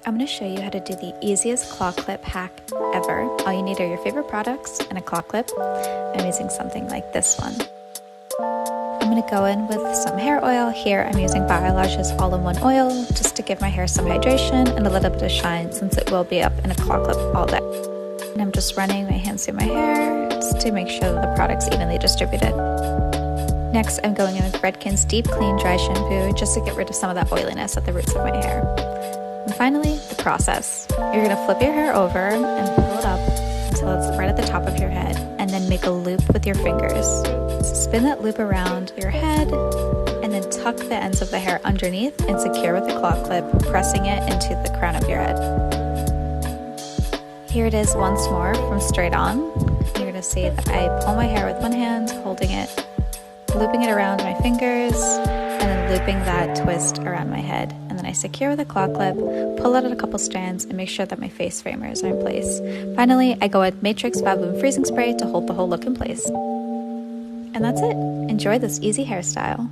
I'm going to show you how to do the easiest claw clip hack ever. All you need are your favorite products and a claw clip. I'm using something like this one. I'm going to go in with some hair oil. Here I'm using Biolage's all-in-one oil just to give my hair some hydration and a little bit of shine since it will be up in a claw clip all day. And I'm just running my hands through my hair just to make sure that the product's evenly distributed. Next, I'm going in with Redken's Deep Clean Dry Shampoo just to get rid of some of that oiliness at the roots of my hair. And finally, the process. You're going to flip your hair over and pull it up until it's right at the top of your head, and then make a loop with your fingers. Spin that loop around your head, and then tuck the ends of the hair underneath and secure with a claw clip, pressing it into the crown of your head. Here it is once more from straight on. You're going to see that I pull my hair with one hand, holding it, looping it around my fingers, and then looping that twist around my head. And then I secure with a claw clip, pull out a couple strands, and make sure that my face framers are in place. Finally, I go with Matrix Baboon Freezing Spray to hold the whole look in place. And that's it. Enjoy this easy hairstyle.